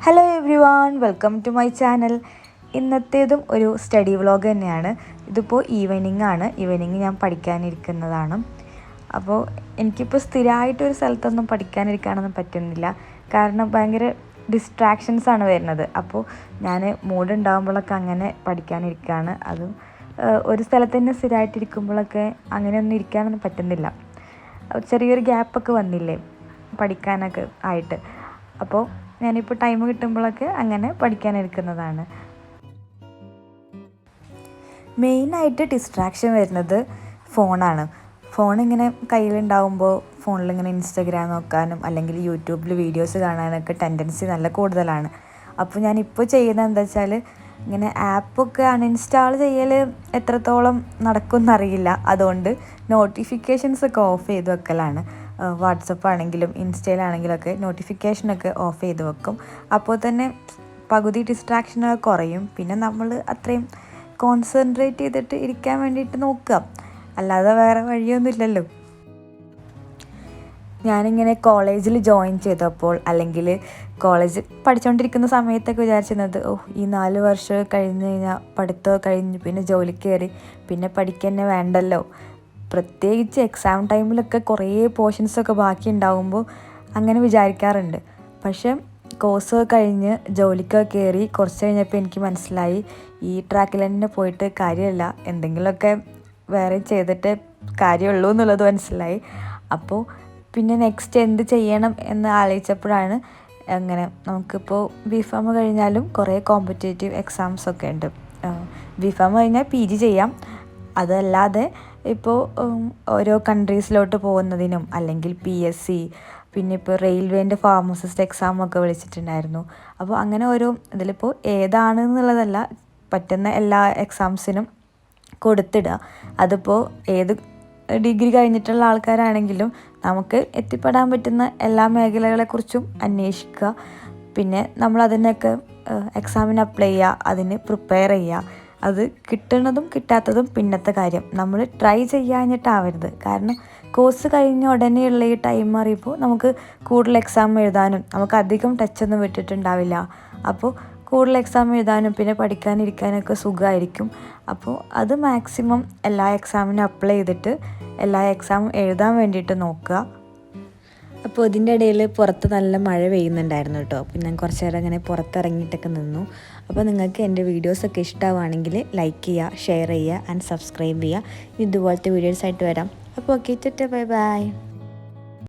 Hello everyone, welcome to my channel. ഇന്നത്തേതും ഒരു study vlog തന്നെയാണ്. ഇതിപ്പോൾ ഈവനിങ് ഞാൻ പഠിക്കാനിരിക്കുന്നതാണ്. അപ്പോൾ എനിക്കിപ്പോൾ സ്ഥിരമായിട്ടൊരു സ്ഥലത്തൊന്നും പഠിക്കാനിരിക്കാനൊന്നും പറ്റുന്നില്ല. കാരണം ഭയങ്കര ഡിസ്ട്രാക്ഷൻസാണ് വരുന്നത്. അപ്പോൾ ഞാൻ മൂഡ് ഉണ്ടാകുമ്പോഴൊക്കെ അങ്ങനെ പഠിക്കാനിരിക്കുകയാണ്. അതും ഒരു സ്ഥലത്ത് തന്നെ സ്ഥിരമായിട്ടിരിക്കുമ്പോഴൊക്കെ അങ്ങനെയൊന്നും ഇരിക്കാനൊന്നും പറ്റുന്നില്ല. ചെറിയൊരു ഗ്യാപ്പൊക്കെ വന്നില്ലേ പഠിക്കാനൊക്കെ ആയിട്ട്. അപ്പോൾ ഞാനിപ്പോൾ ടൈം കിട്ടുമ്പോഴൊക്കെ അങ്ങനെ പഠിക്കാനിരിക്കുന്നതാണ്. മെയിനായിട്ട് ഡിസ്ട്രാക്ഷൻ വരുന്നത് ഫോണാണ്. ഫോണിങ്ങനെ കയ്യിലുണ്ടാകുമ്പോൾ ഫോണിലിങ്ങനെ ഇൻസ്റ്റഗ്രാം നോക്കാനും അല്ലെങ്കിൽ യൂട്യൂബിൽ വീഡിയോസ് കാണാനൊക്കെ ടെൻഡൻസി നല്ല കൂടുതലാണ്. അപ്പോൾ ഞാനിപ്പോൾ ചെയ്യുന്നത് എന്താ വെച്ചാൽ, ഇങ്ങനെ ആപ്പൊക്കെ അൺഇൻസ്റ്റാൾ ചെയ്യൽ എത്രത്തോളം നടക്കുമെന്നറിയില്ല. അതുകൊണ്ട് നോട്ടിഫിക്കേഷൻസൊക്കെ ഓഫ് ചെയ്ത് വെക്കലാണ്. വാട്സപ്പ് ആണെങ്കിലും ഇൻസ്റ്റയിലാണെങ്കിലൊക്കെ നോട്ടിഫിക്കേഷനൊക്കെ ഓഫ് ചെയ്ത് വെക്കും. അപ്പോൾ തന്നെ പകുതി ഡിസ്ട്രാക്ഷനൊക്കെ കുറയും. പിന്നെ നമ്മൾ അത്രയും കോൺസെൻട്രേറ്റ് ചെയ്തിട്ട് ഇരിക്കാൻ വേണ്ടിയിട്ട് നോക്കുക, അല്ലാതെ വേറെ വഴിയൊന്നുമില്ലല്ലോ. ഞാനിങ്ങനെ കോളേജിൽ ജോയിൻ ചെയ്തപ്പോൾ അല്ലെങ്കിൽ കോളേജ് പഠിച്ചുകൊണ്ടിരിക്കുന്ന സമയത്തൊക്കെ വിചാരിച്ചിരുന്നത്, ഈ 4 വർഷം കഴിഞ്ഞ് കഴിഞ്ഞാൽ പഠിത്തമൊക്കെ കഴിഞ്ഞ് പിന്നെ ജോലിക്ക് കയറി പിന്നെ പഠിക്കുക തന്നെ വേണ്ടല്ലോ. പ്രത്യേകിച്ച് എക്സാം ടൈമിലൊക്കെ കുറേ പോർഷൻസൊക്കെ ബാക്കി ഉണ്ടാകുമ്പോൾ അങ്ങനെ വിചാരിക്കാറുണ്ട്. പക്ഷേ കോഴ്സൊക്കെ കഴിഞ്ഞ് ജോലിക്കൊക്കെ കയറി കുറച്ച് കഴിഞ്ഞപ്പോൾ എനിക്ക് മനസ്സിലായി, ഈ ട്രാക്കിൽ തന്നെ പോയിട്ട് കാര്യമില്ല, എന്തെങ്കിലുമൊക്കെ വേറെ ചെയ്തിട്ട് കാര്യമുള്ളൂ എന്നുള്ളത് മനസ്സിലായി. അപ്പോൾ പിന്നെ നെക്സ്റ്റ് എന്ത് ചെയ്യണം എന്ന് ആലോചിച്ചപ്പോഴാണ് അങ്ങനെ നമുക്കിപ്പോൾ ബിഫാം കഴിഞ്ഞാലും കുറേ കോമ്പറ്റേറ്റീവ് എക്സാംസൊക്കെ ഉണ്ട്. ബിഫാം കഴിഞ്ഞാൽ PG ചെയ്യാം. അതല്ലാതെ ഇപ്പോൾ ഓരോ കൺട്രീസിലോട്ട് പോകുന്നതിനും അല്ലെങ്കിൽ PSC, പിന്നെ ഇപ്പോൾ റെയിൽവേൻ്റെ ഫാർമസിസ്റ്റ് എക്സാമൊക്കെ വിളിച്ചിട്ടുണ്ടായിരുന്നു. അപ്പോൾ അങ്ങനെ ഓരോ ഇതിലിപ്പോൾ ഏതാണെന്നുള്ളതല്ല, പറ്റുന്ന എല്ലാ എക്സാംസിനും കൊടുത്തിടുക. അതിപ്പോൾ ഏത് ഡിഗ്രി കഴിഞ്ഞിട്ടുള്ള ആൾക്കാരാണെങ്കിലും നമുക്ക് എത്തിപ്പെടാൻ പറ്റുന്ന എല്ലാ മേഖലകളെക്കുറിച്ചും അന്വേഷിക്കുക. പിന്നെ നമ്മൾ അതിനൊക്കെ എക്സാമിന് അപ്ലൈ ചെയ്യുക, അതിന് പ്രിപ്പയർ ചെയ്യുക. അത് കിട്ടുന്നതും കിട്ടാത്തതും പിന്നത്തെ കാര്യം, നമ്മൾ ട്രൈ ചെയ്യാഞ്ഞിട്ടാവരുത്. കാരണം കോഴ്സ് കഴിഞ്ഞ ഉടനെയുള്ള ഈ ടൈം അറിയുമ്പോൾ നമുക്ക് കൂടുതൽ എക്സാം എഴുതാനും നമുക്ക് അധികം ടച്ചൊന്നും വിട്ടിട്ടുണ്ടാവില്ല. അപ്പോൾ കൂടുതൽ എക്സാം എഴുതാനും പിന്നെ പഠിക്കാനിരിക്കാനൊക്കെ സുഖമായിരിക്കും. അപ്പോൾ അത് മാക്സിമം എല്ലാ എക്സാമിനും അപ്ലൈ ചെയ്തിട്ട് എല്ലാ എക്സാമും എഴുതാൻ വേണ്ടിയിട്ട് നോക്കുക. അപ്പോൾ ഇതിൻ്റെ ഇടയിൽ പുറത്ത് നല്ല മഴ പെയ്യുന്നുണ്ടായിരുന്നു കേട്ടോ. അപ്പോൾ ഞാൻ കുറച്ച് നേരം അങ്ങനെ പുറത്തിറങ്ങിയിട്ടൊക്കെ നിന്നു. അപ്പോൾ നിങ്ങൾക്ക് എൻ്റെ വീഡിയോസൊക്കെ ഇഷ്ടമാണെങ്കിൽ ലൈക്ക് ചെയ്യുക, ഷെയർ ചെയ്യുക ആൻഡ് സബ്സ്ക്രൈബ് ചെയ്യുക. ഇതുപോലത്തെ വീഡിയോസായിട്ട് വരാം. അപ്പോൾ ഓക്കെ, ബൈ ബൈ.